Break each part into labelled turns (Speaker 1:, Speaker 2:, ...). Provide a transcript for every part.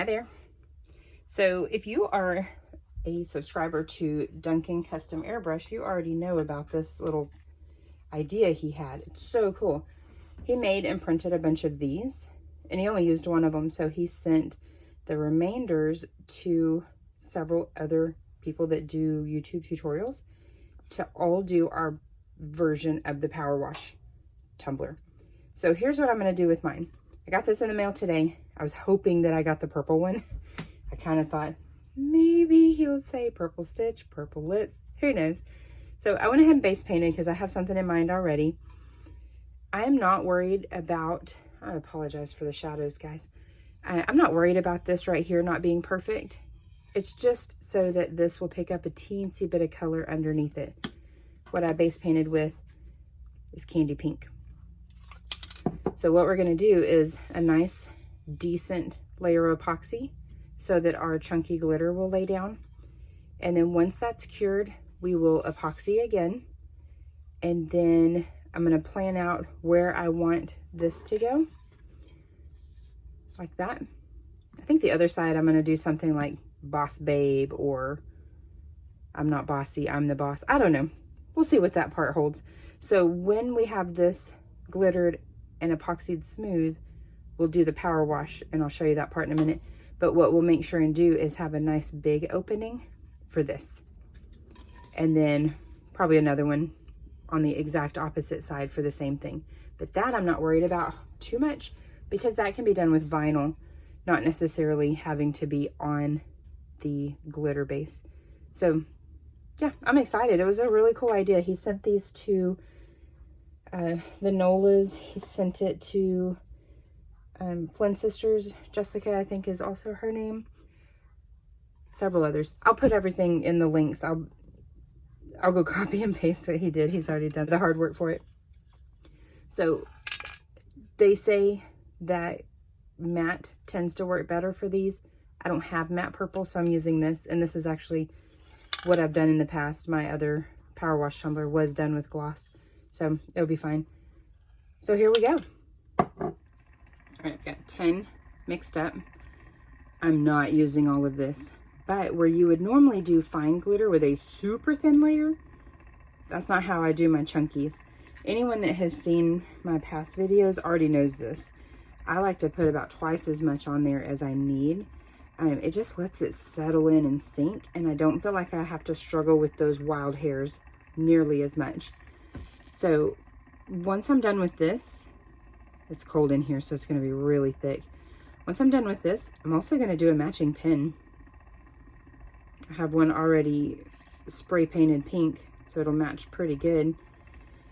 Speaker 1: Hi there. So if you are a subscriber to Duncan Custom Airbrush, you already know about this little idea he had. It's so cool. He made and printed a bunch of these, and he only used one of them, so he sent the remainders to several other people that do YouTube tutorials to all do our version of the power wash tumbler. So here's what I'm going to do with mine. I got this in the mail today. I was hoping that I got the purple one. I kind of thought maybe he'll say purple stitch, purple lips, who knows. So I went ahead and base painted because I have something in mind already. I am not worried about, I apologize for the shadows, guys. I'm not worried about this right here not being perfect. It's just so that this will pick up a teensy bit of color underneath it. What I base painted with is candy pink. So what we're going to do is a nice, decent layer of epoxy so that our chunky glitter will lay down. And then once that's cured, we will epoxy again. And then I'm going to plan out where I want this to go. Like that. I think the other side I'm going to do something like Boss Babe, or I'm not bossy, I'm the boss. I don't know. We'll see what that part holds. So when we have this glittered and epoxied smooth, we'll do the power wash, and I'll show you that part in a minute. But what we'll make sure and do is have a nice big opening for this. And then probably another one on the exact opposite side for the same thing. But that I'm not worried about too much because that can be done with vinyl, not necessarily having to be on the glitter base. So yeah, I'm excited. It was a really cool idea. He sent these to the Nolas. He sent it to Flynn Sisters. Jessica, I think, is also her name. Several others. I'll put everything in the links. I'll go copy and paste what he did. He's already done the hard work for it. So they say that matte tends to work better for these. I don't have matte purple, so I'm using this. And this is actually what I've done in the past. My other power wash tumbler was done with gloss, so it'll be fine. So here we go. All right, I've got 10 mixed up. I'm not using all of this, but where you would normally do fine glitter with a super thin layer, that's not how I do my chunkies. Anyone that has seen my past videos already knows this. I like to put about twice as much on there as I need. It just lets it settle in and sink, and I don't feel like I have to struggle with those wild hairs nearly as much. So once I'm done with this, it's cold in here, so it's going to be really thick. Once I'm done with this, I'm also going to do a matching pen. I have one already spray painted pink, so it'll match pretty good.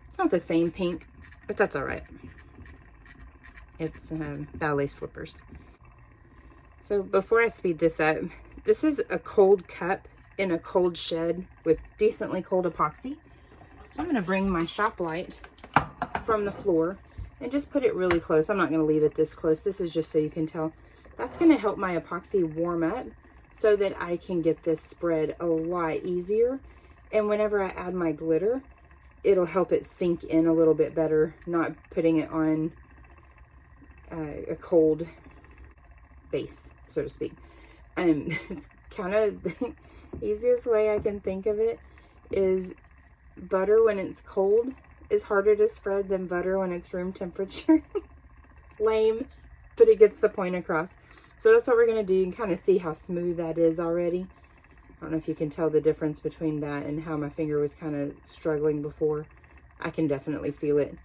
Speaker 1: It's not the same pink, but that's all right. It's ballet slippers. So before I speed this up, this is a cold cup in a cold shed with decently cold epoxy. So I'm going to bring my shop light from the floor and just put it really close. I'm not going to leave it this close. This is just so you can tell. That's going to help my epoxy warm up so that I can get this spread a lot easier. And whenever I add my glitter, it'll help it sink in a little bit better, not putting it on a cold base, so to speak. It's kind of the easiest way I can think of it is butter when it's cold is harder to spread than butter when it's room temperature. Lame, but it gets the point across. So that's what we're going to do. You can kind of see how smooth that is already. I don't know if you can tell the difference between that and how my finger was kind of struggling before. I can definitely feel it.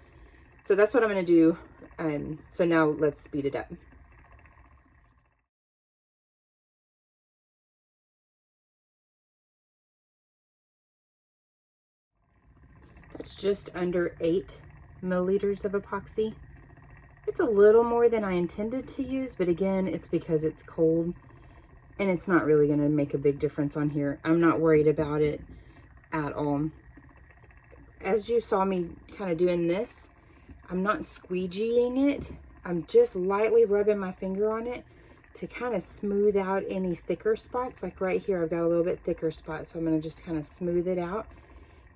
Speaker 1: So that's what I'm going to do. So now let's speed it up. That's just under 8 milliliters of epoxy. It's a little more than I intended to use, but again, it's because it's cold and it's not really going to make a big difference on here. I'm not worried about it at all. As you saw me kind of doing this, I'm not squeegeeing it. I'm just lightly rubbing my finger on it to kind of smooth out any thicker spots. Like right here, I've got a little bit thicker spot, so I'm going to just kind of smooth it out.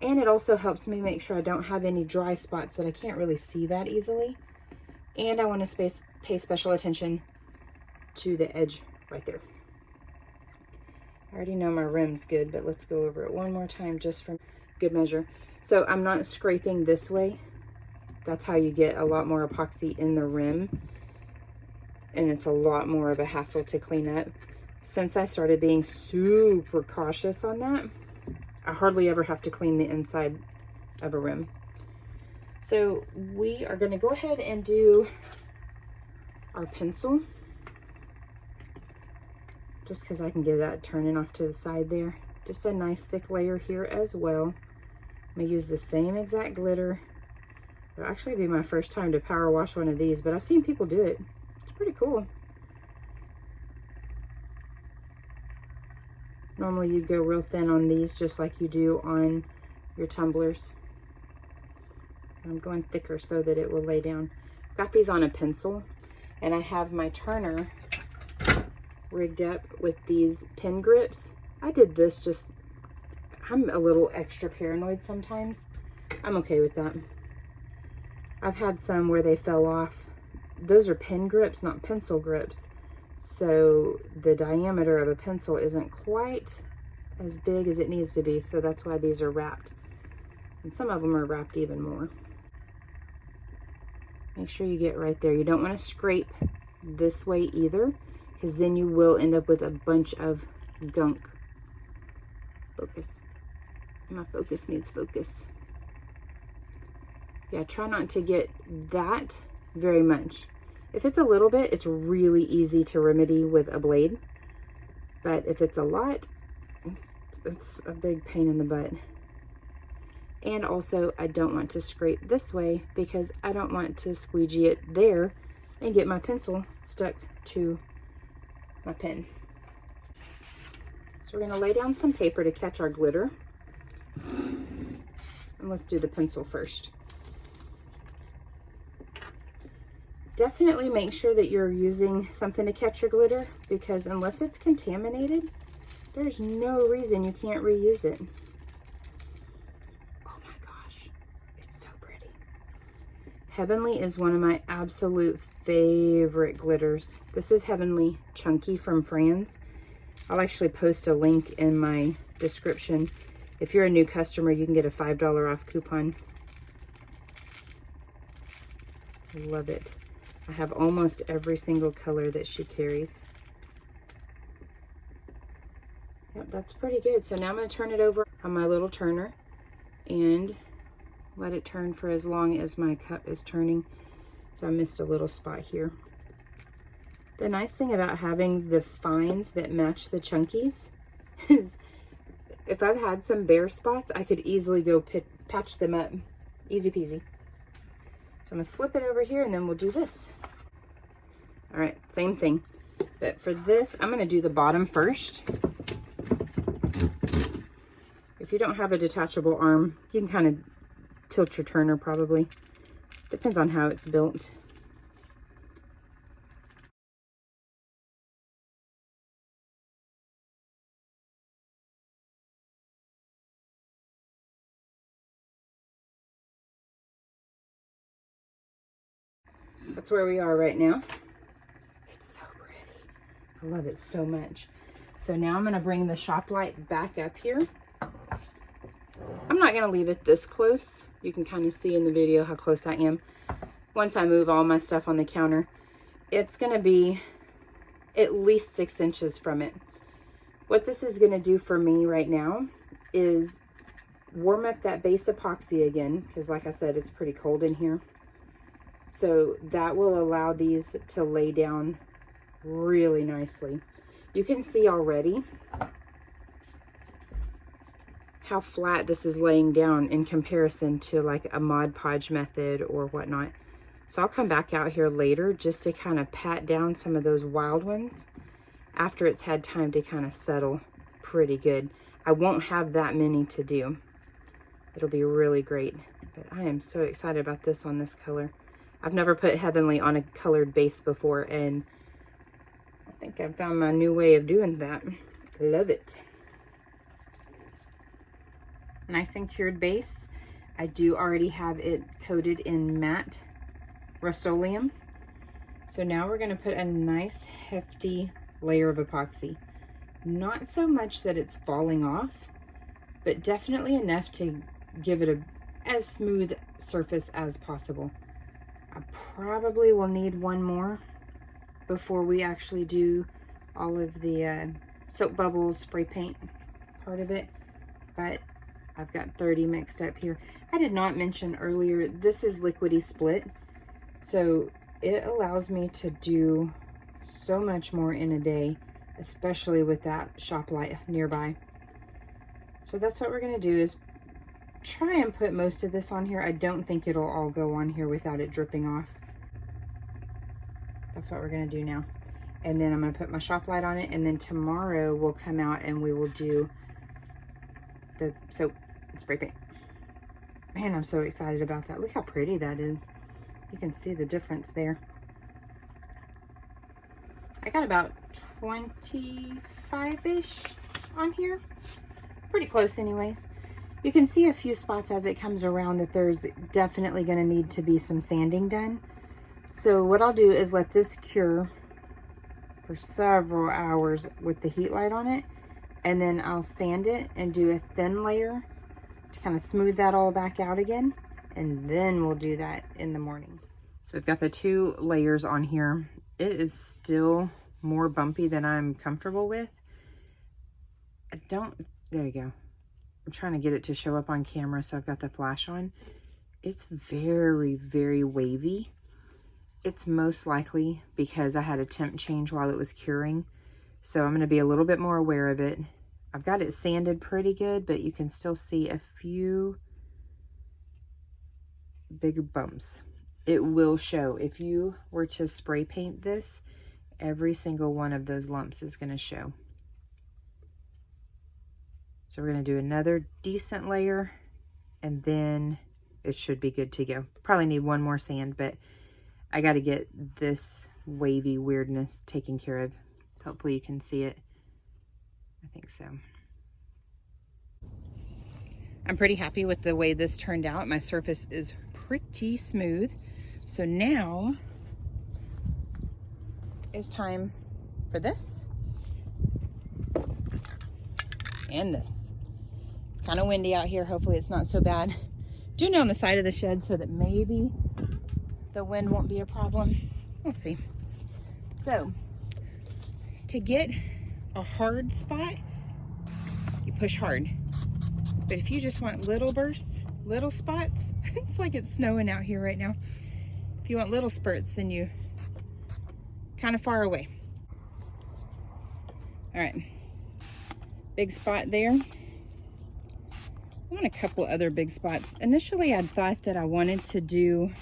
Speaker 1: And it also helps me make sure I don't have any dry spots that I can't really see that easily. And I want to pay special attention to the edge right there. I already know my rim's good, but let's go over it one more time just for good measure. So I'm not scraping this way. That's how you get a lot more epoxy in the rim, and it's a lot more of a hassle to clean up. Since I started being super cautious on that, I hardly ever have to clean the inside of a rim. So we are going to go ahead and do our pencil, just because I can get that turning off to the side there. Just a nice thick layer here as well. I'm going to use the same exact glitter. It'll actually be my first time to power wash one of these, but I've seen people do it. It's pretty cool. Normally you'd go real thin on these just like you do on your tumblers. I'm going thicker so that it will lay down. Got these on a pencil, and I have my turner rigged up with these pen grips. I did this just, I'm a little extra paranoid sometimes. I'm okay with that. I've had some where they fell off. Those are pen grips, not pencil grips. So the diameter of a pencil isn't quite as big as it needs to be. So that's why these are wrapped. And some of them are wrapped even more. Make sure you get right there. You don't want to scrape this way either, because then you will end up with a bunch of gunk. Focus. My focus needs focus. Yeah, try not to get that very much. If it's a little bit, it's really easy to remedy with a blade. But if it's a lot, it's a big pain in the butt. And also, I don't want to scrape this way because I don't want to squeegee it there and get my pencil stuck to my pen. So we're going to lay down some paper to catch our glitter. And let's do the pencil first. Definitely make sure that you're using something to catch your glitter, because unless it's contaminated, there's no reason you can't reuse it. Oh my gosh, it's so pretty. Heavenly is one of my absolute favorite glitters. This is Heavenly Chunky from Franz. I'll actually post a link in my description. If you're a new customer, you can get a $5 off coupon. Love it. I have almost every single color that she carries. Yep, that's pretty good. So now I'm going to turn it over on my little turner and let it turn for as long as my cup is turning. So I missed a little spot here. The nice thing about having the fines that match the chunkies is if I've had some bare spots, I could easily go patch them up. Easy peasy. So I'm going to slip it over here and then we'll do this. All right, same thing. But for this, I'm going to do the bottom first. If you don't have a detachable arm, you can kind of tilt your turner probably. Depends on how it's built. That's where we are right now. It's so pretty. I love it so much. So now I'm going to bring the shop light back up here. I'm not going to leave it this close. You can kind of see in the video how close I am. Once I move all my stuff on the counter, it's going to be at least 6 inches from it. What this is going to do for me right now is warm up that base epoxy again, because like I said, it's pretty cold in here. So that will allow these to lay down really nicely. You can see already how flat this is laying down in comparison to like a Mod Podge method or whatnot. So I'll come back out here later just to kind of pat down some of those wild ones after it's had time to kind of settle pretty good. I won't have that many to do. It'll be really great. But I am so excited about this on this color. I've never put Heavenly on a colored base before, and I think I've found my new way of doing that. Love it. Nice and cured base. I do already have it coated in matte Rust-Oleum. So now we're going to put a nice hefty layer of epoxy. Not so much that it's falling off, but definitely enough to give it a as smooth surface as possible. I probably will need one more before we actually do all of the soap bubbles spray paint part of it, but I've got 30 mixed up here. I did not mention earlier, this is liquidy split, so it allows me to do so much more in a day, especially with that shop light nearby. So that's what we're going to do, is try and put most of this on here. I don't think it'll all go on here without it dripping off. That's what we're going to do now. And then I'm going to put my shop light on it, and then tomorrow we'll come out and we will do the soap and spray paint. Man, I'm so excited about that. Look how pretty that is. You can see the difference there. I got about 25-ish on here. Pretty close anyways. You can see a few spots as it comes around that there's definitely going to need to be some sanding done. So what I'll do is let this cure for several hours with the heat light on it, and then I'll sand it and do a thin layer to kind of smooth that all back out again, and then we'll do that in the morning. So I've got the 2 layers on here. It is still more bumpy than I'm comfortable with. There you go. I'm trying to get it to show up on camera, so I've got the flash on. It's very, very wavy. It's most likely because I had a temp change while it was curing. So I'm going to be a little bit more aware of it. I've got it sanded pretty good, but you can still see a few big bumps. It will show. If you were to spray paint this, every single one of those lumps is going to show. So we're going to do another decent layer, and then it should be good to go. Probably need one more sand, but I got to get this wavy weirdness taken care of. Hopefully you can see it. I think so. I'm pretty happy with the way this turned out. My surface is pretty smooth. So now is time for this and this. It's kind of windy out here. Hopefully it's not so bad. Doing it on the side of the shed so that maybe the wind won't be a problem. We'll see. So to get a hard spot, you push hard. But if you just want little bursts, little spots, it's like it's snowing out here right now. If you want little spurts, then you kind of far away. All right, big spot there. I want a couple other big spots. Initially, I'd thought that I wanted to do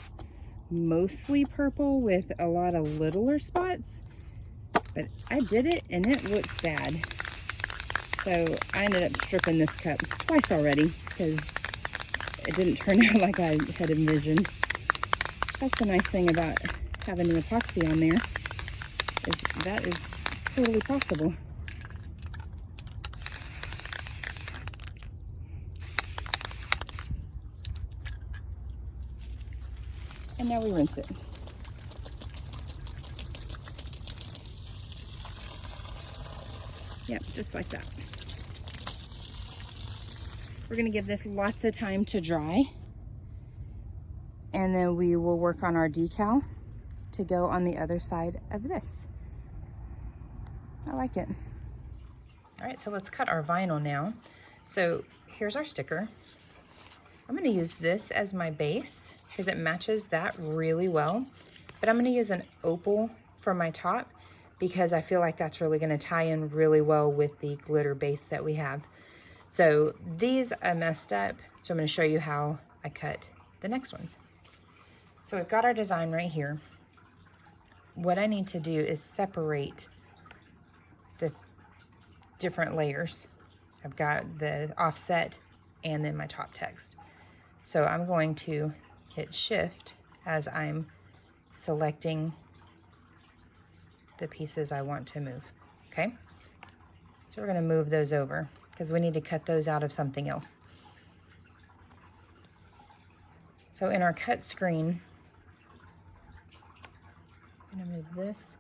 Speaker 1: mostly purple with a lot of littler spots, but I did it and it looked bad. So I ended up stripping this cup twice already because it didn't turn out like I had envisioned. That's the nice thing about having an epoxy on there, is that is totally possible. And now we rinse it. Yep, just like that. We're gonna give this lots of time to dry, and then we will work on our decal to go on the other side of this. I like it. All right, so let's cut our vinyl now. So here's our sticker. I'm gonna use this as my base because it matches that really well, but I'm gonna use an opal for my top because I feel like that's really gonna tie in really well with the glitter base that we have. So these I messed up, so I'm gonna show you how I cut the next ones. So we've got our design right here. What I need to do is separate the different layers. I've got the offset and then my top text. So I'm going to hit shift as I'm selecting the pieces I want to move, okay? So we're gonna move those over because we need to cut those out of something else. So in our cut screen, I'm gonna move this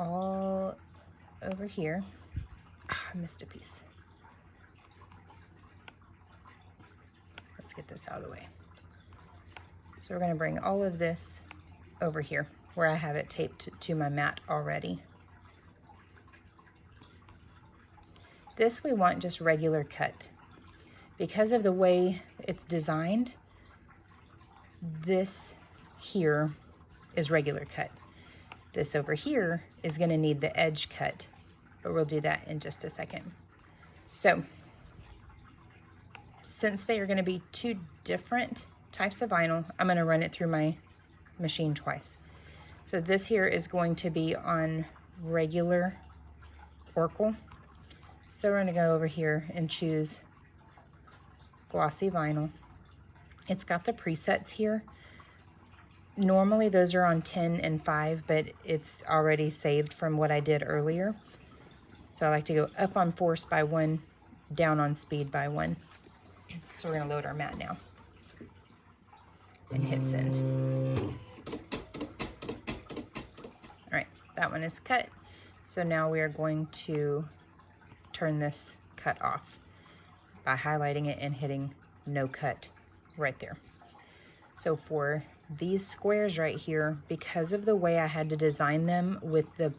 Speaker 1: all over here. I missed a piece. Let's get this out of the way. So we're going to bring all of this over here where I have it taped to my mat already. This we want just regular cut. Because of the way it's designed, this here is regular cut. This over here is going to need the edge cut, but we'll do that in just a second. So since they are going to be two different types of vinyl, I'm going to run it through my machine twice. So this here is going to be on regular Oracle. So we're going to go over here and choose glossy vinyl. It's got the presets here. Normally those are on 10 and 5, but it's already saved from what I did earlier. So I like to go up on force by 1, down on speed by 1. So we're going to load our mat now and hit send. All right, that one is cut. So now we are going to turn this cut off by highlighting it and hitting no cut right there. So for these squares right here, because of the way I had to design them with the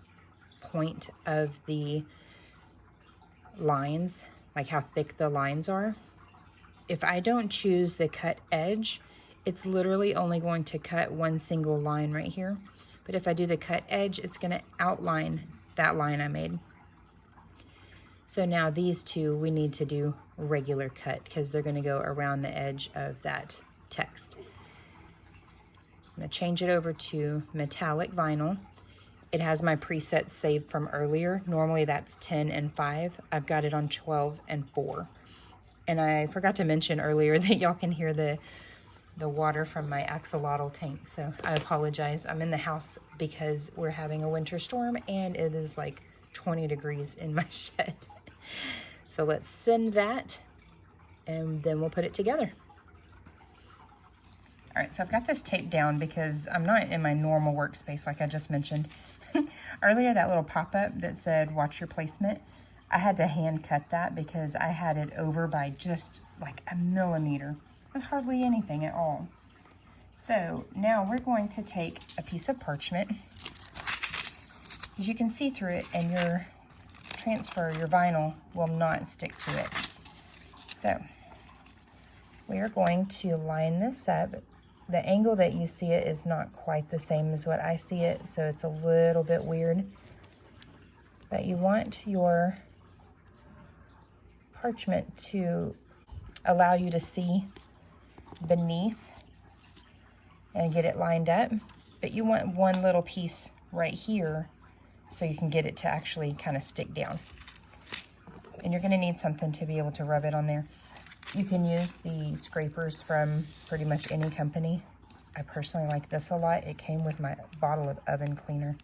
Speaker 1: point of the lines, like how thick the lines are, if I don't choose the cut edge, it's literally only going to cut one single line right here. But if I do the cut edge, it's going to outline that line I made. So now these two, we need to do regular cut because they're going to go around the edge of that text. I'm going to change it over to metallic vinyl. It has my presets saved from earlier. Normally that's 10 and 5. I've got it on 12 and 4. And I forgot to mention earlier that y'all can hear the water from my axolotl tank. So I apologize. I'm in the house because we're having a winter storm and it is like 20 degrees in my shed. So let's send that and then we'll put it together. All right, so I've got this taped down because I'm not in my normal workspace like I just mentioned. Earlier, that little pop-up that said watch your placement, I had to hand cut that because I had it over by just like a millimeter. It was hardly anything at all. So now we're going to take a piece of parchment. You can see through it and your vinyl will not stick to it. So we are going to line this up. The angle that you see it is not quite the same as what I see it, so it's a little bit weird. But you want your parchment to allow you to see beneath and get it lined up. But you want one little piece right here so you can get it to actually kind of stick down. And you're going to need something to be able to rub it on there. You can use the scrapers from pretty much any company. I personally like this a lot. It came with my bottle of oven cleaner.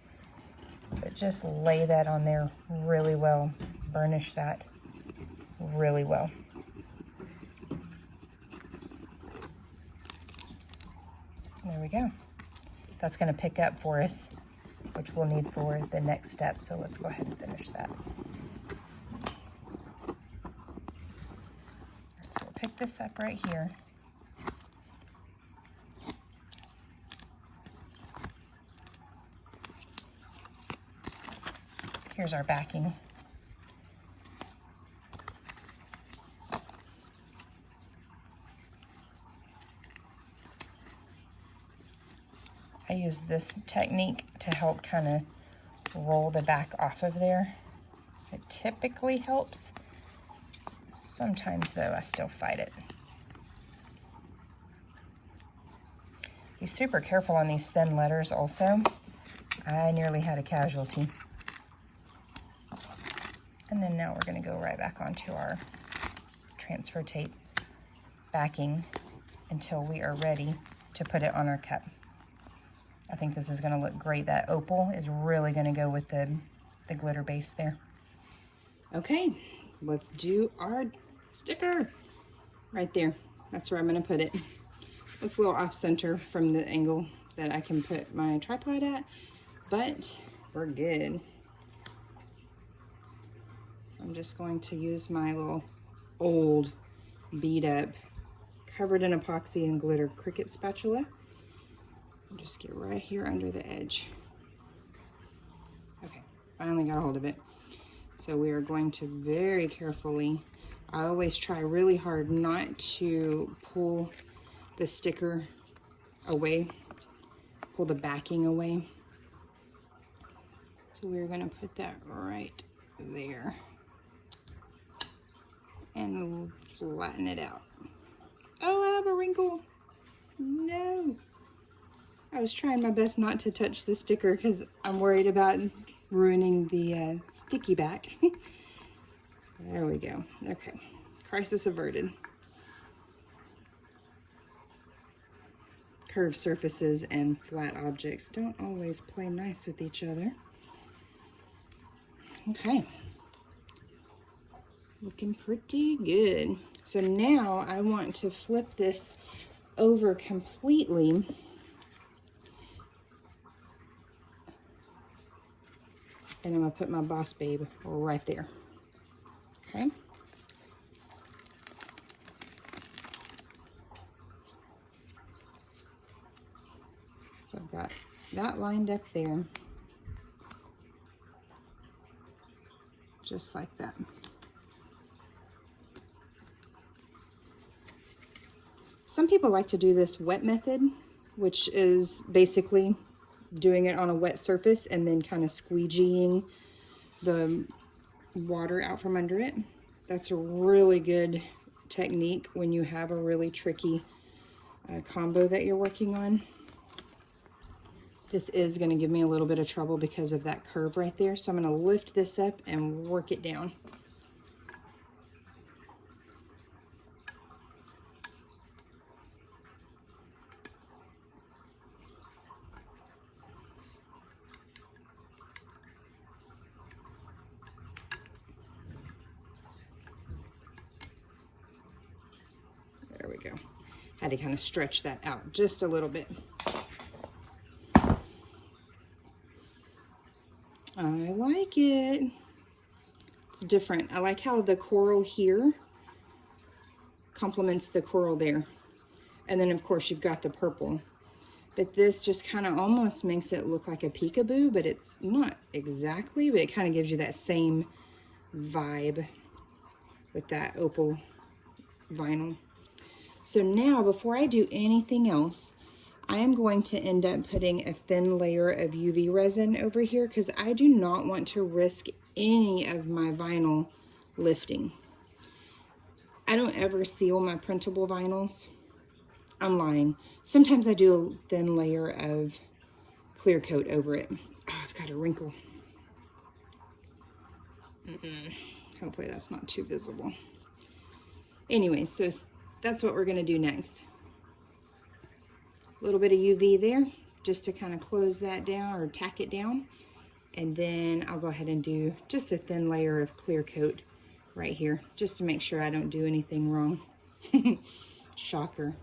Speaker 1: But just lay that on there really well. Burnish that really well. There we go. That's going to pick up for us, which we'll need for the next step. So let's go ahead and finish that. So we'll pick this up right here. Here's our backing. I use this technique to help kind of roll the back off of there. It typically helps. Sometimes though, I still fight it. Be super careful on these thin letters also. I nearly had a casualty. And then now we're going to go right back onto our transfer tape backing until we are ready to put it on our cup. I think this is going to look great. That opal is really going to go with the glitter base there. Okay, let's do our sticker right there. That's where I'm going to put it. Looks a little off center from the angle that I can put my tripod at, but we're good. So I'm just going to use my little old beat up, covered in epoxy and glitter Cricut spatula. And just get right here under the edge. Okay, finally got a hold of it. So we are going to very carefully, I always try really hard not to pull the sticker away, pull the backing away. So we're gonna put that right there and flatten it out. Oh, I have a wrinkle. No. I was trying my best not to touch the sticker because I'm worried about ruining the sticky back. There we go. Okay, crisis averted. Curved surfaces and flat objects don't always play nice with each other. Okay, looking pretty good. So now I want to flip this over completely. And I'm gonna put my Boss Babe right there. Okay. So I've got that lined up there. Just like that. Some people like to do this wet method, which is basically doing it on a wet surface and then kind of squeegeeing the water out from under it. That's a really good technique when you have a really tricky combo that you're working on. This is going to give me a little bit of trouble because of that curve right there. So I'm going to lift this up and work it down. There we go. Had to kind of stretch that out just a little bit. I like it. It's different. I like how the coral here complements the coral there. And then of course you've got the purple. But this just kind of almost makes it look like a peekaboo, but it's not exactly, but it kind of gives you that same vibe with that opal vinyl. So now before I do anything else, I am going to end up putting a thin layer of UV resin over here because I do not want to risk any of my vinyl lifting. I don't ever seal my printable vinyls. I'm lying. Sometimes I do a thin layer of clear coat over it. Oh, I've got a wrinkle. Hopefully that's not too visible. Anyway, so that's what we're going to do next. A little bit of UV there just to kind of close that down or tack it down. And then I'll go ahead and do just a thin layer of clear coat right here just to make sure I don't do anything wrong. Shocker.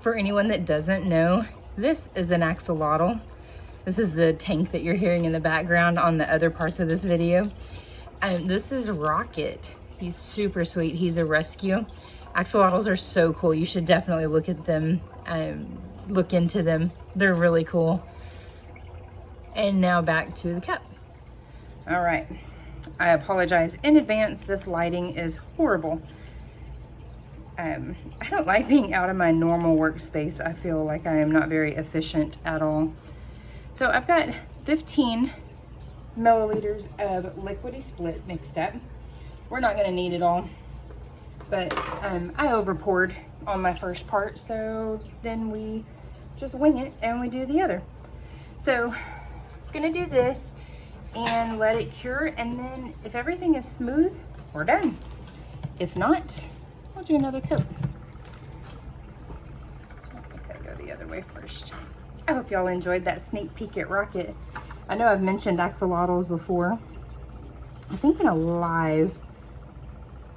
Speaker 1: For anyone that doesn't know, this is an axolotl. This is the tank that you're hearing in the background on the other parts of this video. And this is Rocket. He's super sweet. He's a rescue. Axolotls are so cool. You should definitely look at them, look into them. They're really cool. And now back to the cup. All right. I apologize in advance. This lighting is horrible. I don't like being out of my normal workspace. I feel like I am not very efficient at all. So I've got 15 milliliters of liquidy split mixed up. We're not gonna need it all, but I over poured on my first part, so then we just wing it and we do the other. So I'm gonna do this and let it cure, and then if everything is smooth, we're done. If not, I'll do another coat. I think I go the other way first. I hope y'all enjoyed that sneak peek at Rocket. I know I've mentioned axolotls before. I think in a live,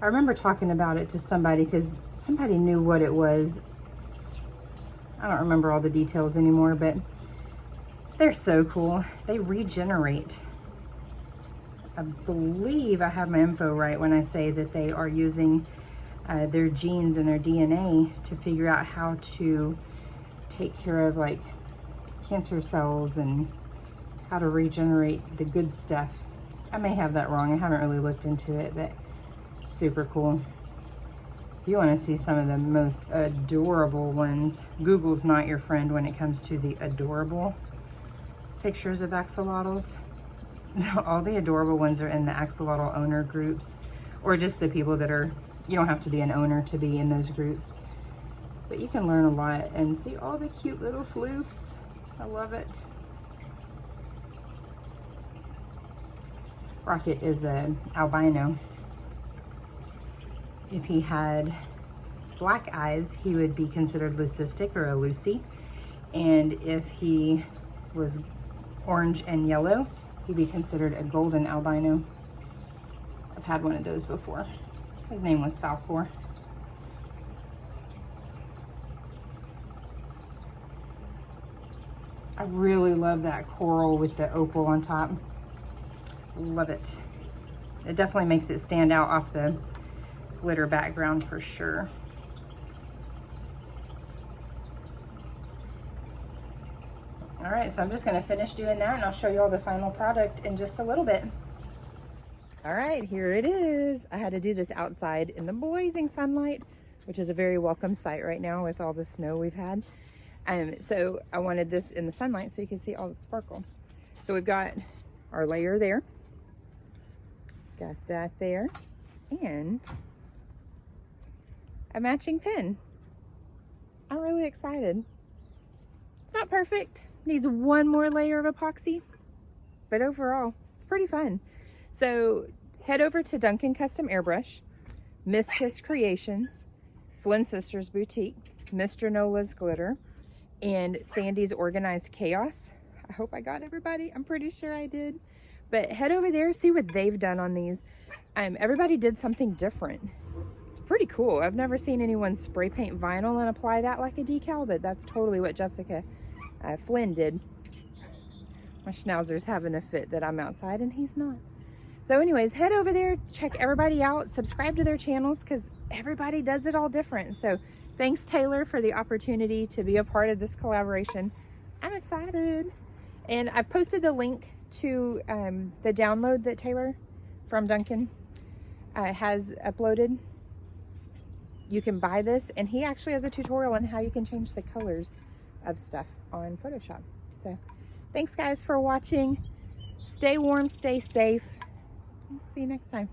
Speaker 1: I remember talking about it to somebody because somebody knew what it was. I don't remember all the details anymore, but They're so cool. They regenerate. I believe I have my info right when I say that they are using their genes and their DNA to figure out how to take care of like cancer cells and how to regenerate the good stuff. I may have that wrong. I haven't really looked into it, but super cool. If you want to see some of the most adorable ones, Google's not your friend when it comes to the adorable pictures of axolotls. All the adorable ones are in the axolotl owner groups, or just the people that are, you don't have to be an owner to be in those groups. But you can learn a lot and see all the cute little floofs. I love it. Rocket is an albino. If he had black eyes, he would be considered leucistic or a Lucy. And if he was orange and yellow, he'd be considered a golden albino. I've had one of those before. His name was Falcor. I really love that coral with the opal on top. Love it. It definitely makes it stand out off the glitter background for sure. All right, so I'm just gonna finish doing that and I'll show you all the final product in just a little bit. All right, here it is. I had to do this outside in the blazing sunlight, which is a very welcome sight right now with all the snow we've had. So I wanted this in the sunlight so you can see all the sparkle. So we've got our layer there. Got that there. And a matching pen. I'm really excited. It's not perfect. Needs one more layer of epoxy. But overall, pretty fun. So head over to Duncan Custom Airbrush, Miss Kiss Creations, Flynn Sisters Boutique, Mr. Nola's Glitter, and Sandy's Organized Chaos. I hope I got everybody. I'm pretty sure I did. But head over there, see what they've done on these. Everybody did something different. It's pretty cool. I've never seen anyone spray paint vinyl and apply that like a decal, but that's totally what Jessica Flynn did. My schnauzer's having a fit that I'm outside and he's not. So anyways, head over there, check everybody out, subscribe to their channels because everybody does it all different. So thanks, Taylor, for the opportunity to be a part of this collaboration. I'm excited. And I've posted the link to the download that Taylor from Duncan has uploaded. You can buy this, and he actually has a tutorial on how you can change the colors of stuff on Photoshop. So thanks guys for watching. Stay warm, stay safe. See you next time.